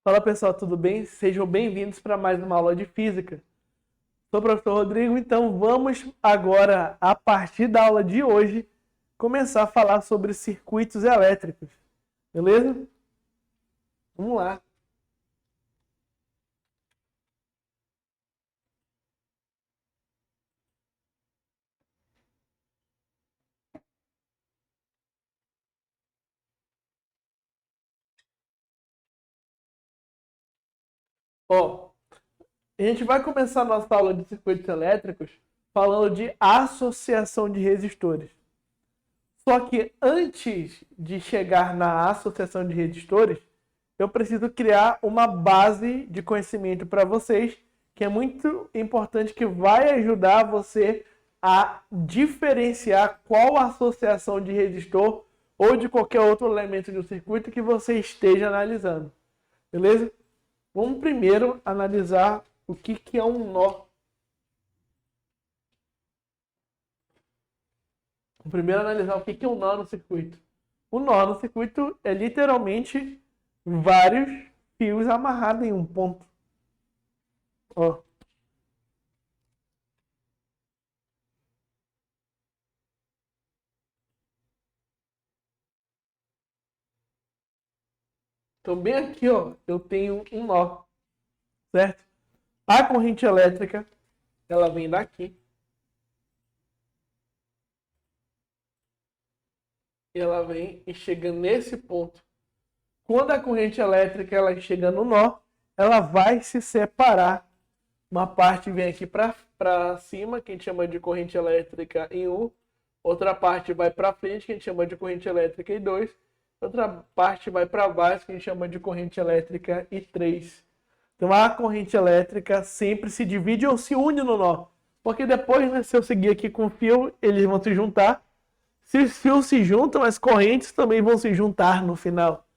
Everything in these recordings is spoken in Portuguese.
Fala pessoal, tudo bem? Sejam bem-vindos para mais uma aula de física. Sou o professor Rodrigo, então vamos agora, a partir da aula de hoje, começar a falar sobre circuitos elétricos. Beleza? Vamos lá. Ó, a gente vai começar a nossa aula de circuitos elétricos falando de associação de resistores. Só que antes de chegar na associação de resistores, eu preciso criar uma base de conhecimento para vocês, que é muito importante, que vai ajudar você a diferenciar qual associação de resistor ou de qualquer outro elemento do circuito que você esteja analisando. Beleza? Vamos primeiro analisar o que é um nó. Vamos primeiro analisar o que é um nó no circuito. O nó no circuito é literalmente vários fios amarrados em um ponto. Ó. Então, bem aqui, ó, eu tenho um nó, certo? A corrente elétrica, ela vem daqui. E ela vem e chega nesse ponto. Quando a corrente elétrica ela chega no nó, ela vai se separar. Uma parte vem aqui para cima, que a gente chama de corrente elétrica em U. Outra parte vai para frente, que a gente chama de corrente elétrica em 2. Outra parte vai para baixo, que a gente chama de corrente elétrica em 3. Então a corrente elétrica sempre se divide ou se une no nó. Porque depois, né, se eu seguir aqui com o fio, eles vão se juntar. Se os fios se juntam, as correntes também vão se juntar no final.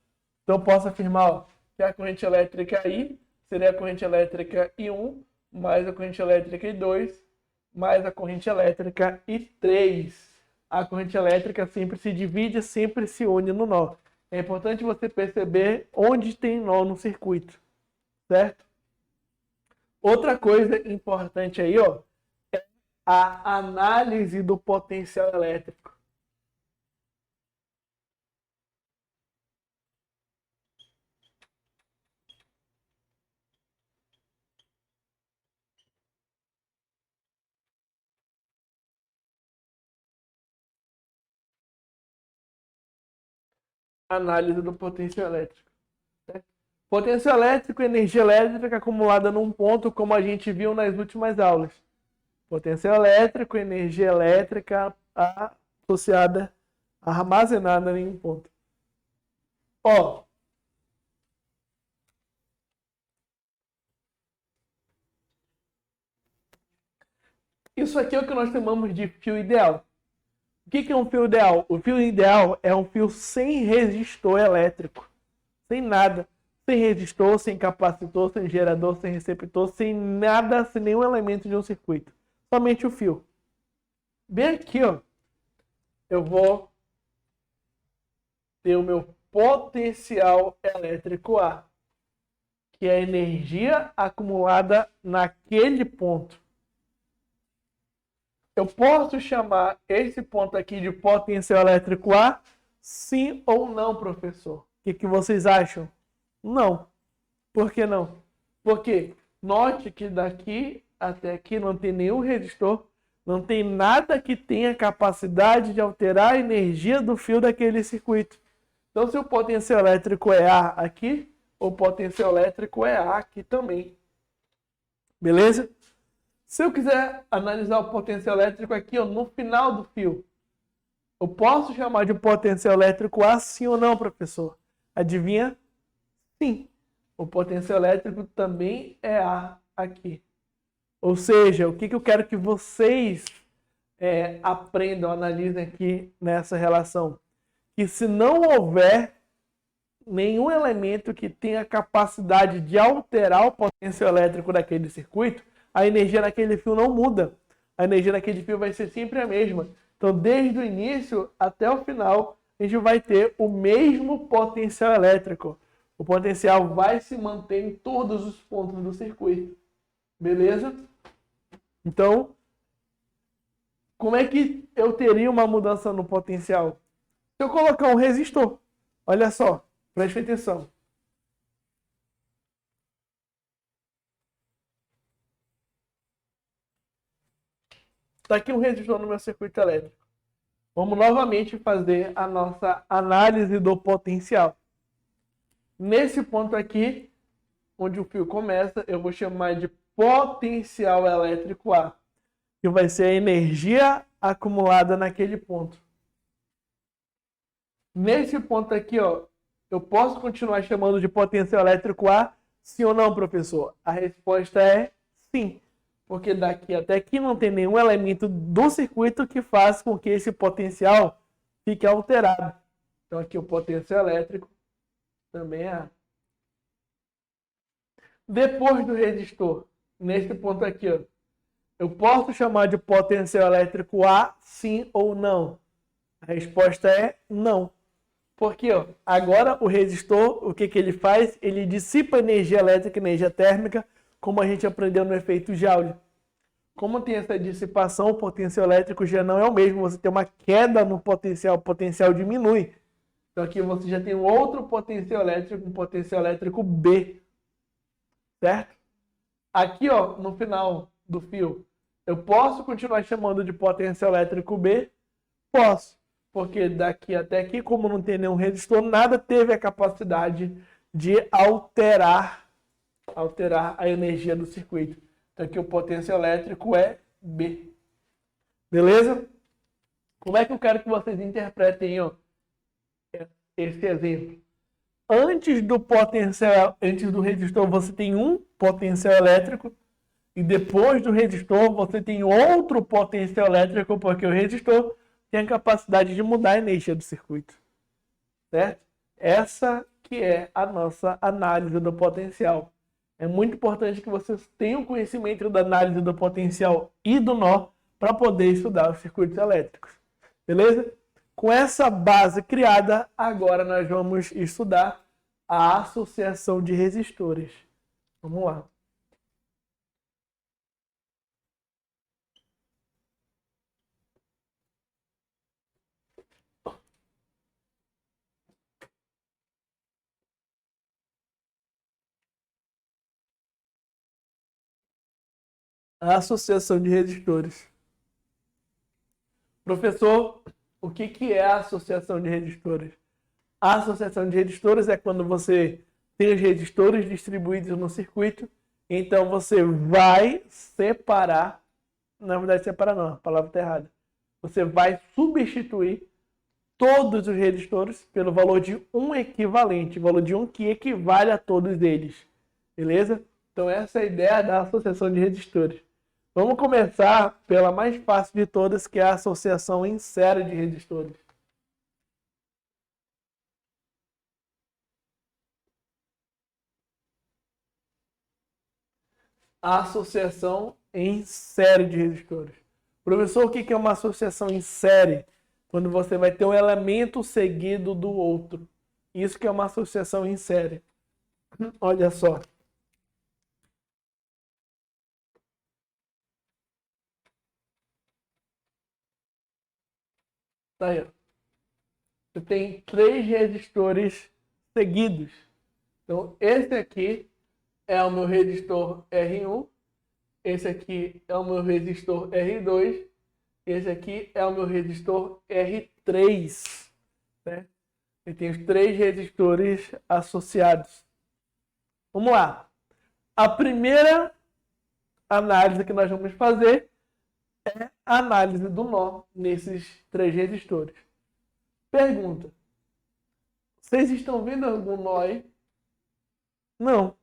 Então eu posso afirmar, ó, que a corrente elétrica I seria a corrente elétrica I1 mais a corrente elétrica I2 mais a corrente elétrica I3. A corrente elétrica sempre se divide, sempre se une no nó. É importante você perceber onde tem nó no circuito, certo? Outra coisa importante aí, ó, é a análise do potencial elétrico. Análise do potencial elétrico. Certo? Potencial elétrico, energia elétrica acumulada num ponto, como a gente viu nas últimas aulas. Potencial elétrico, energia elétrica associada, armazenada em um ponto. Ó, isso aqui é o que nós chamamos de fio ideal. O que é um fio ideal? O fio ideal é um fio sem resistor elétrico. Sem nada. Sem resistor, sem capacitor, sem gerador, sem receptor, sem nada, sem nenhum elemento de um circuito. Somente o fio. Bem aqui, ó, eu vou ter o meu potencial elétrico A, que é a energia acumulada naquele ponto. Eu posso chamar esse ponto aqui de potencial elétrico A? Sim ou não, professor? O que vocês acham? Não. Por que não? Porque note que daqui até aqui não tem nenhum resistor, não tem nada que tenha capacidade de alterar a energia do fio daquele circuito. Então, se o potencial elétrico é A aqui, o potencial elétrico é A aqui também. Beleza? Se eu quiser analisar o potencial elétrico aqui, ó, no final do fio, eu posso chamar de potencial elétrico A, sim ou não, professor? Adivinha? Sim. O potencial elétrico também é A aqui. Ou seja, o que eu quero que vocês aprendam, analisem aqui nessa relação? Que se não houver nenhum elemento que tenha capacidade de alterar o potencial elétrico daquele circuito, a energia naquele fio não muda. A energia naquele fio vai ser sempre a mesma. Então, desde o início até o final, a gente vai ter o mesmo potencial elétrico. O potencial vai se manter em todos os pontos do circuito. Beleza? Então, como é que eu teria uma mudança no potencial? Se eu colocar um resistor, olha só, preste atenção. Está aqui um resistor no meu circuito elétrico. Vamos novamente fazer a nossa análise do potencial. Nesse ponto aqui, onde o fio começa, eu vou chamar de potencial elétrico A, que vai ser a energia acumulada naquele ponto. Nesse ponto aqui, ó, eu posso continuar chamando de potencial elétrico A? Sim ou não, professor? A resposta é sim. Porque daqui até aqui não tem nenhum elemento do circuito que faça com que esse potencial fique alterado. Então aqui o potencial elétrico também é A. Depois do resistor, nesse ponto aqui, ó, eu posso chamar de potencial elétrico A, sim ou não? A resposta é não. Porque ó, agora o resistor, o que ele faz? Ele dissipa energia elétrica e energia térmica, como a gente aprendeu no efeito Joule. Como tem essa dissipação, o potencial elétrico já não é o mesmo. Você tem uma queda no potencial, o potencial diminui. Então aqui você já tem um outro potencial elétrico, um potencial elétrico B. Certo? Aqui ó, no final do fio, eu posso continuar chamando de potencial elétrico B? Posso. Porque daqui até aqui, como não tem nenhum resistor, nada teve a capacidade de alterar a energia do circuito. Então aqui o potencial elétrico é B. Beleza? Como é que eu quero que vocês interpretem ó, esse exemplo? Antes do resistor, você tem um potencial elétrico. E depois do resistor, você tem outro potencial elétrico, porque o resistor tem a capacidade de mudar a energia do circuito. Certo? Essa que é a nossa análise do potencial. É muito importante que vocês tenham conhecimento da análise do potencial e do nó para poder estudar os circuitos elétricos. Beleza? Com essa base criada, agora nós vamos estudar a associação de resistores. Vamos lá. A associação de resistores. Professor, o que é a associação de resistores? A associação de resistores é quando você tem os resistores distribuídos no circuito, então você vai separar, na verdade separar não, a palavra está errada. Você vai substituir todos os resistores pelo valor de um equivalente, valor de um que equivale a todos eles. Beleza? Então essa é a ideia da associação de resistores. Vamos começar pela mais fácil de todas, que é a associação em série de resistores. A associação em série de resistores. Professor, o que é uma associação em série? Quando você vai ter um elemento seguido do outro. Isso que é uma associação em série. Olha só. Tá aí, ó. Você tem 3 resistores seguidos. Então, esse aqui é o meu resistor R1. Esse aqui é o meu resistor R2. Esse aqui é o meu resistor R3. Né? E tem os 3 resistores associados. Vamos lá. A primeira análise que nós vamos fazer é a análise do nó nesses 3 resistores. Pergunta: vocês estão vendo algum nó aí? Não.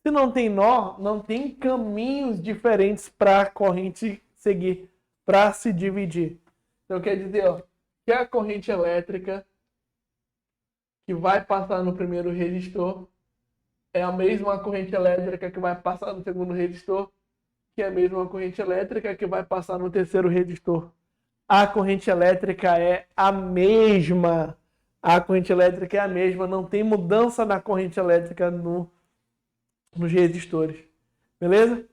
Se não tem nó, não tem caminhos diferentes para a corrente seguir, para se dividir. Então quer dizer, ó, que a corrente elétrica que vai passar no primeiro resistor é a mesma corrente elétrica que vai passar no segundo resistor, que é a mesma corrente elétrica que vai passar no terceiro resistor. A corrente elétrica é a mesma. A corrente elétrica é a mesma, não tem mudança na corrente elétrica nos resistores. Beleza?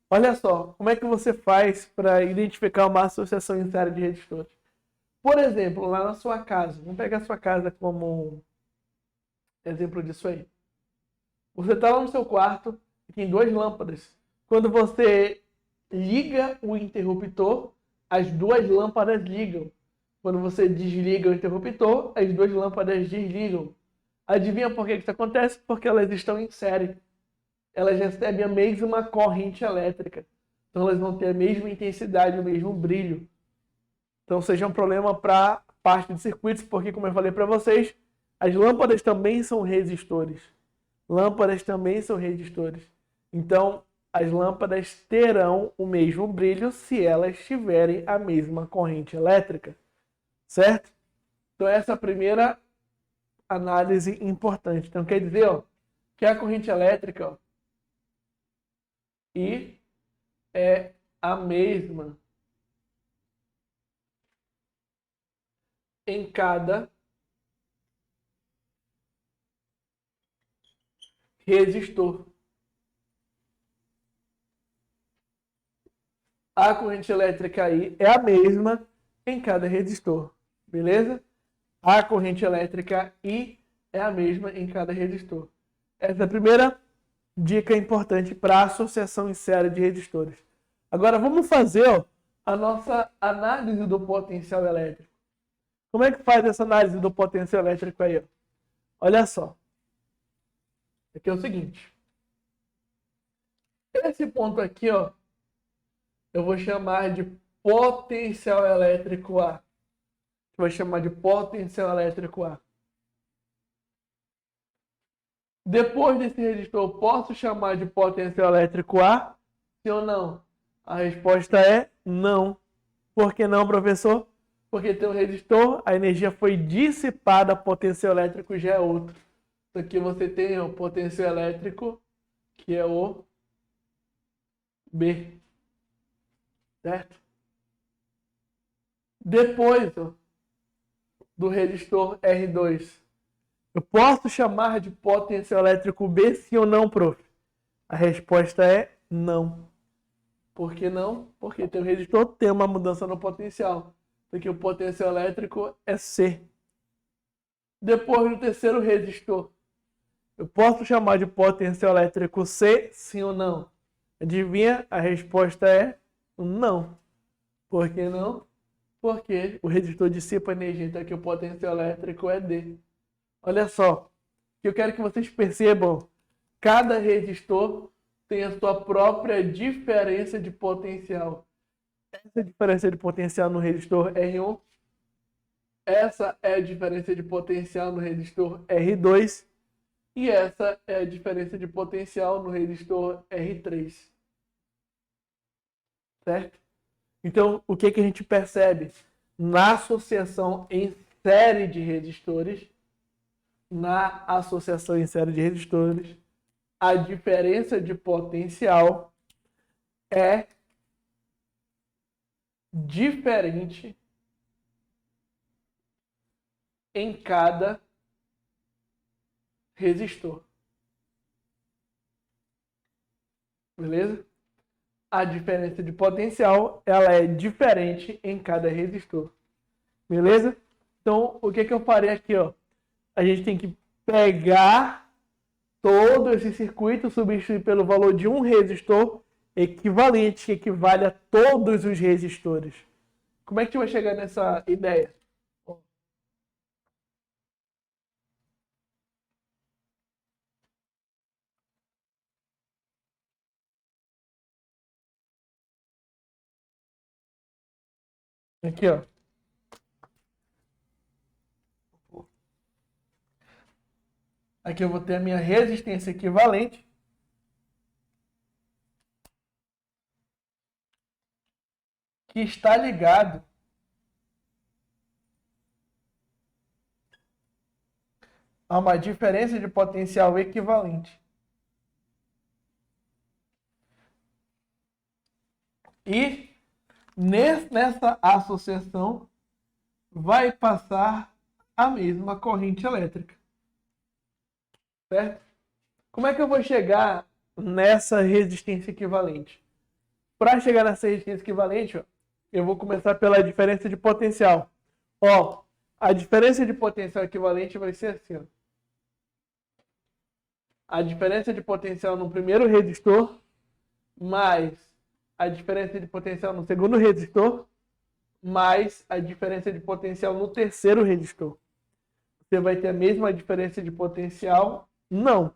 Olha só, como é que você faz para identificar uma associação em série de resistores? Por exemplo, lá na sua casa, vamos pegar a sua casa como exemplo disso aí. Você está lá no seu quarto e tem duas lâmpadas. Quando você liga o interruptor, as duas lâmpadas ligam. Quando você desliga o interruptor, as duas lâmpadas desligam. Adivinha por que isso acontece? Porque elas estão em série. Elas recebem a mesma corrente elétrica. Então elas vão ter a mesma intensidade, o mesmo brilho. Então seja um problema para a parte de circuitos, porque como eu falei para vocês, as lâmpadas também são resistores. Lâmpadas também são resistores. Então, as lâmpadas terão o mesmo brilho se elas tiverem a mesma corrente elétrica. Certo? Então, essa é a primeira análise importante. Então, quer dizer, ó, que a corrente elétrica, ó, e é a mesma em cada resistor. A corrente elétrica aí é a mesma em cada resistor. Beleza? A corrente elétrica I é a mesma em cada resistor. Essa é a primeira dica importante para a associação em série de resistores. Agora vamos fazer, ó, a nossa análise do potencial elétrico. Como é que faz essa análise do potencial elétrico aí? Ó? Olha só. Aqui é o seguinte. Esse ponto aqui, ó, eu vou chamar de potencial elétrico A. Vou chamar de potencial elétrico A. Depois desse resistor, posso chamar de potencial elétrico A? Sim ou não? A resposta é não. Por que não, professor? Porque tem um resistor, a energia foi dissipada, potencial elétrico já é outro. Então aqui você tem o potencial elétrico, que é o B. Certo? Depois ó, do resistor R2, eu posso chamar de potencial elétrico B, sim ou não, prof? A resposta é não. Por que não? Porque tem um resistor, tem uma mudança no potencial. Porque o potencial elétrico é C. Depois do terceiro resistor, eu posso chamar de potencial elétrico C, sim ou não? Adivinha? A resposta é não. Por que não? Porque o resistor dissipa energia, então aqui o potencial elétrico é D. Olha só, que eu quero que vocês percebam, cada resistor tem a sua própria diferença de potencial. Essa diferença de potencial no resistor R1, essa é a diferença de potencial no resistor R2 e essa é a diferença de potencial no resistor R3. Certo? Então, o que a gente percebe? Na associação em série de resistores, a diferença de potencial é diferente em cada resistor. Beleza? A diferença de potencial, ela é diferente em cada resistor. Beleza? Então, o que eu farei aqui, ó? A gente tem que pegar todo esse circuito, substituir pelo valor de um resistor equivalente, que equivale a todos os resistores. Como é que a gente vai chegar nessa ideia? Aqui, ó. Aqui eu vou ter a minha resistência equivalente. Que está ligado a uma diferença de potencial equivalente. E nessa associação vai passar a mesma corrente elétrica. Certo? Como é que eu vou chegar nessa resistência equivalente? Para chegar nessa resistência equivalente, ó, eu vou começar pela diferença de potencial. Ó, a diferença de potencial equivalente vai ser assim, ó. A diferença de potencial no primeiro resistor mais a diferença de potencial no segundo resistor mais a diferença de potencial no terceiro resistor. Você vai ter a mesma diferença de potencial? Não.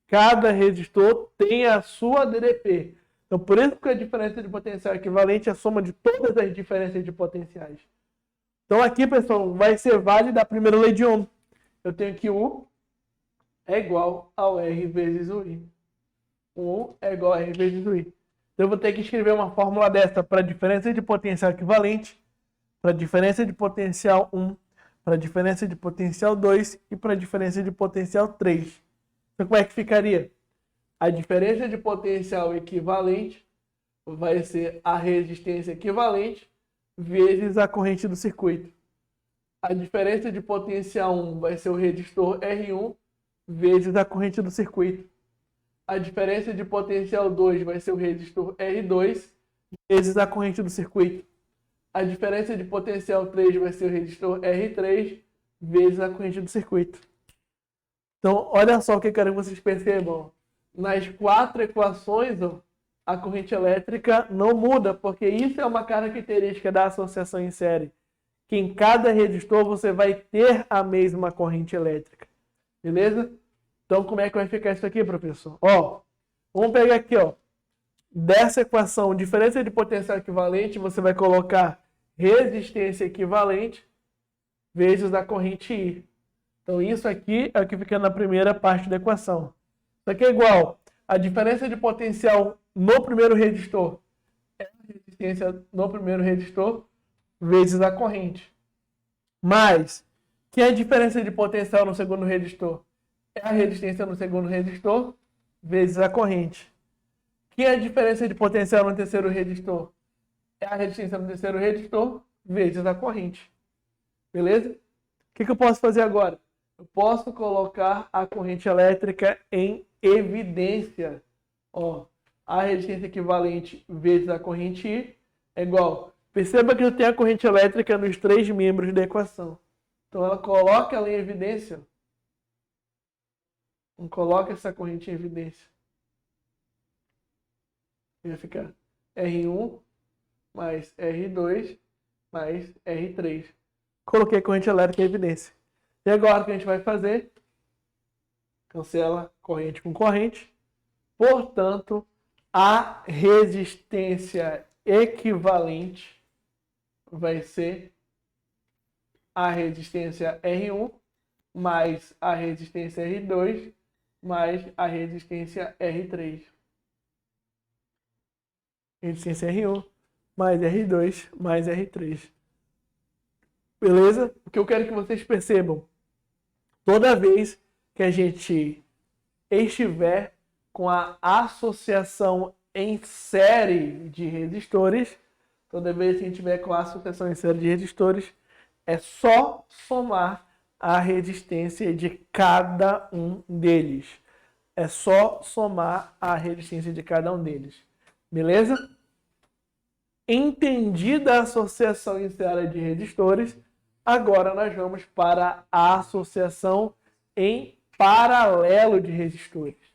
Cada resistor tem a sua DDP. Então, por isso que a diferença de potencial equivalente é a soma de todas as diferenças de potenciais. Então, aqui, pessoal, vai ser válida a primeira lei de Ohm. Eu tenho que U é igual ao R vezes o I. U é igual a R vezes o I. Então, eu vou ter que escrever uma fórmula dessa para a diferença de potencial equivalente, para a diferença de potencial 1, para a diferença de potencial 2 e para a diferença de potencial 3. Então, como é que ficaria? A diferença de potencial equivalente vai ser a resistência equivalente vezes a corrente do circuito. A diferença de potencial 1 vai ser o resistor R1 vezes a corrente do circuito. A diferença de potencial 2 vai ser o resistor R2 vezes a corrente do circuito. A diferença de potencial 3 vai ser o resistor R3 vezes a corrente do circuito. Então, olha só o que eu quero que vocês percebam. Nas 4 equações, ó, a corrente elétrica não muda, porque isso é uma característica da associação em série. Que em cada resistor você vai ter a mesma corrente elétrica. Beleza? Então, como é que vai ficar isso aqui, professor? Ó, vamos pegar aqui, ó. Dessa equação, diferença de potencial equivalente, você vai colocar resistência equivalente vezes a corrente I. Então, isso aqui é o que fica na primeira parte da equação. Isso aqui é igual a diferença de potencial no primeiro resistor é a resistência no primeiro resistor vezes a corrente. Mais, que é a diferença de potencial no segundo resistor? É a resistência no segundo resistor vezes a corrente. Que é a diferença de potencial no terceiro resistor? É a resistência no terceiro resistor vezes a corrente. Beleza? O que eu posso fazer agora? Eu posso colocar a corrente elétrica em evidência. Ó, a resistência equivalente vezes a corrente I é igual. Perceba que eu tenho a corrente elétrica nos 3 membros da equação. Então, ela coloca ela em evidência. Não coloca essa corrente em evidência. Vai ficar R1 mais R2 mais R3. Coloquei a corrente elétrica em evidência. E agora o que a gente vai fazer? Cancela corrente com corrente. Portanto, a resistência equivalente vai ser a resistência R1 mais a resistência R2 mais a resistência R3. Resistência R1 mais R2 mais R3. Beleza? O que eu quero que vocês percebam, toda vez que a gente estiver com a associação em série de resistores, toda vez que a gente tiver com a associação em série de resistores, é só somar a resistência de cada um deles. É só somar a resistência de cada um deles. Beleza? Entendida a associação em série de resistores, agora nós vamos para a associação em paralelo de resistores.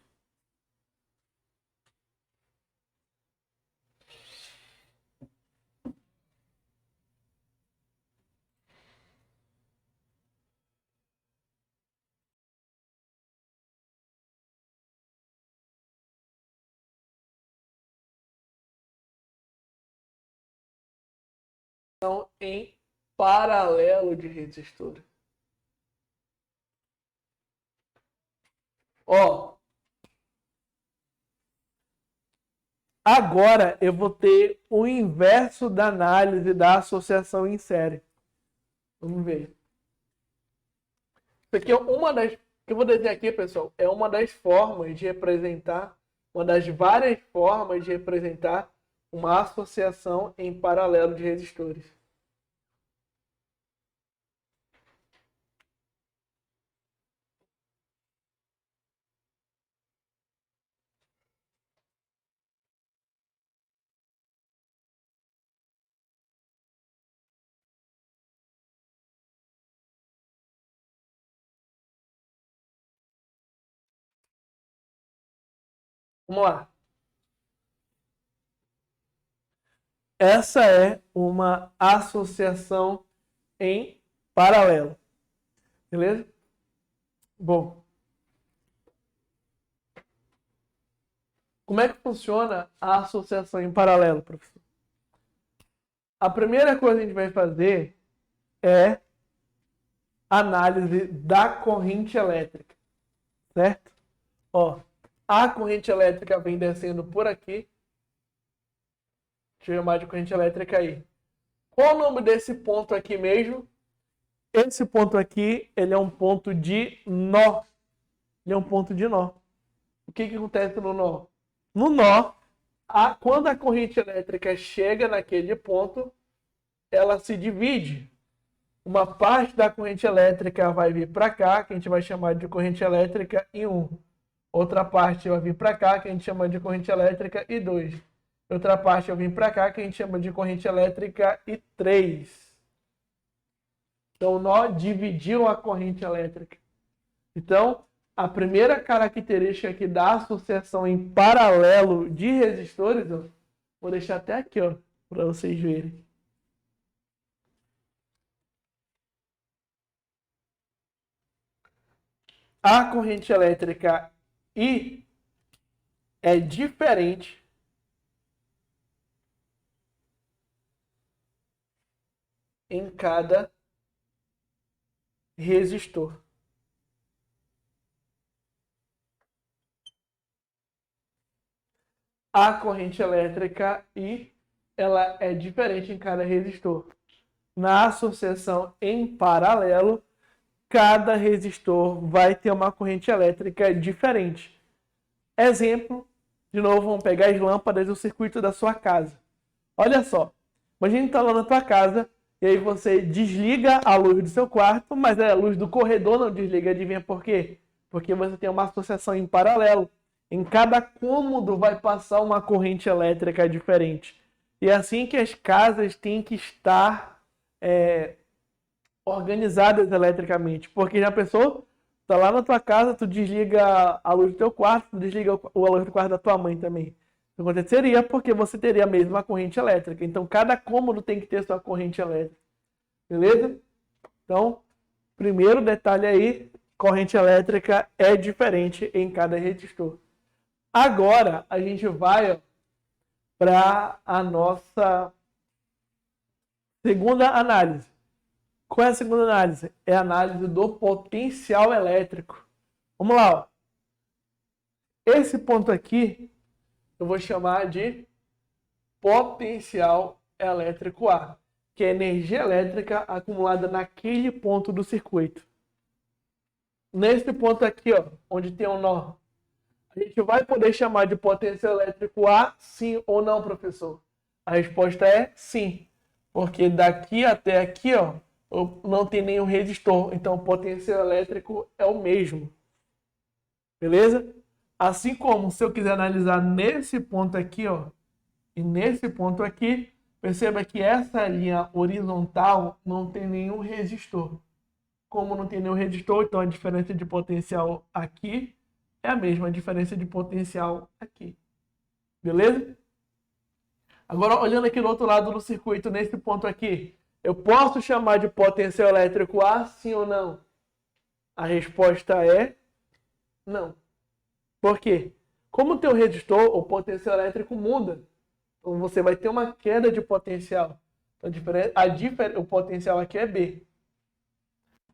Em paralelo de resistores. Ó, agora eu vou ter o inverso da análise da associação em série. Vamos ver. Isso aqui é uma das que eu vou dizer aqui, pessoal, é uma das formas de representar, uma das várias formas de representar uma associação em paralelo de resistores. Vamos lá. Essa é uma associação em paralelo. Beleza? Bom, como é que funciona a associação em paralelo, professor? A primeira coisa que a gente vai fazer é análise da corrente elétrica, certo? Ó, a corrente elétrica vem descendo por aqui. Deixa eu chamar de corrente elétrica aí. Qual o nome desse ponto aqui mesmo? Esse ponto aqui, ele é um ponto de nó. Ele é um ponto de nó. O que acontece no nó? No nó, quando a corrente elétrica chega naquele ponto, ela se divide. Uma parte da corrente elétrica vai vir para cá, que a gente vai chamar de corrente elétrica I1. Outra parte vai vir para cá, que a gente chama de corrente elétrica I2. Outra parte vai vir para cá, que a gente chama de corrente elétrica I3. Então, nó dividiu a corrente elétrica. Então, a primeira característica aqui da associação em paralelo de resistores, ó, vou deixar até aqui, ó, para vocês verem. A corrente elétrica I é diferente em cada resistor. A corrente elétrica I, ela é diferente em cada resistor. Na associação em paralelo, cada resistor vai ter uma corrente elétrica diferente. Exemplo, de novo, vamos pegar as lâmpadas do circuito da sua casa. Olha só, imagina que está lá na tua casa e aí você desliga a luz do seu quarto, mas a luz do corredor não desliga. Adivinha por quê? Porque você tem uma associação em paralelo. Em cada cômodo vai passar uma corrente elétrica diferente. E é assim que as casas têm que estar organizadas eletricamente. Porque já pensou? Tá lá na tua casa, tu desliga a luz do teu quarto, tu desliga a luz do quarto da tua mãe também. Isso aconteceria porque você teria a mesma corrente elétrica. Então, cada cômodo tem que ter sua corrente elétrica. Beleza? Então, primeiro detalhe aí, corrente elétrica é diferente em cada resistor. Agora, a gente vai para a nossa segunda análise. Qual é a segunda análise? É a análise do potencial elétrico. Vamos lá. Ó. Esse ponto aqui, eu vou chamar de potencial elétrico A, que é energia elétrica acumulada naquele ponto do circuito. Nesse ponto aqui, ó, onde tem um nó, a gente vai poder chamar de potencial elétrico A, sim ou não, professor? A resposta é sim, porque daqui até aqui, ó, não tem nenhum resistor, então o potencial elétrico é o mesmo. Beleza? Assim como se eu quiser analisar nesse ponto aqui, ó, e nesse ponto aqui, perceba que essa linha horizontal não tem nenhum resistor. Como não tem nenhum resistor, então a diferença de potencial aqui é a mesma diferença de potencial aqui. Beleza? Agora, olhando aqui do outro lado do circuito, nesse ponto aqui, eu posso chamar de potencial elétrico A, sim ou não? A resposta é não. Por quê? Como tem um resistor, o potencial elétrico muda. Então, você vai ter uma queda de potencial. Então, o potencial aqui é B.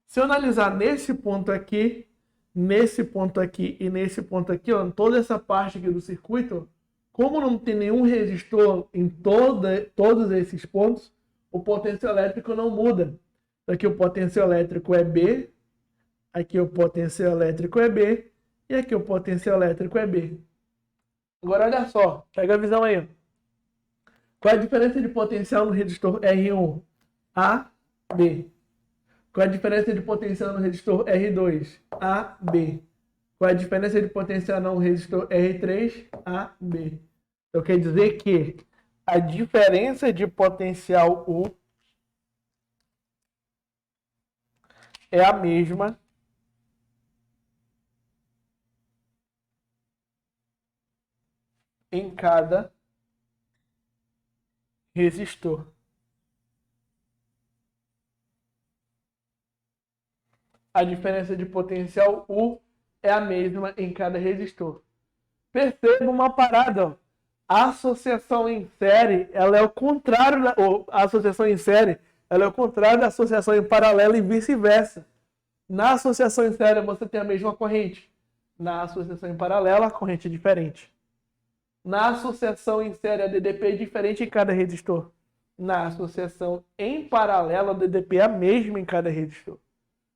Se eu analisar nesse ponto aqui e nesse ponto aqui, ó, toda essa parte aqui do circuito, como não tem nenhum resistor em todos esses pontos, o potencial elétrico não muda. Aqui o potencial elétrico é B, aqui o potencial elétrico é B, e aqui o potencial elétrico é B. Agora olha só, pega a visão aí. Qual é a diferença de potencial no resistor R1? A, B. Qual é a diferença de potencial no resistor R2? A, B. Qual é a diferença de potencial no resistor R3? A, B. Então quer dizer que a diferença de potencial U é a mesma cada resistor. A diferença de potencial U é a mesma em cada resistor. Perceba uma parada, ó. A associação em série, ela é o contrário a associação em série, ela é o contrário da associação em paralelo e vice-versa. Na associação em série você tem a mesma corrente. Na associação em paralelo a corrente é diferente. Na associação em série a DDP é diferente em cada resistor. Na associação em paralelo a DDP é a mesma em cada resistor.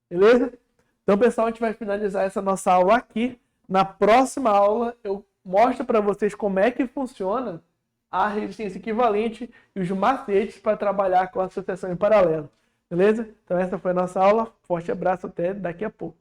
Beleza? Então, pessoal, a gente vai finalizar essa nossa aula aqui. Na próxima aula, eu mostro para vocês como é que funciona a resistência equivalente e os macetes para trabalhar com a associação em paralelo. Beleza? Então, essa foi a nossa aula. Forte abraço, até daqui a pouco.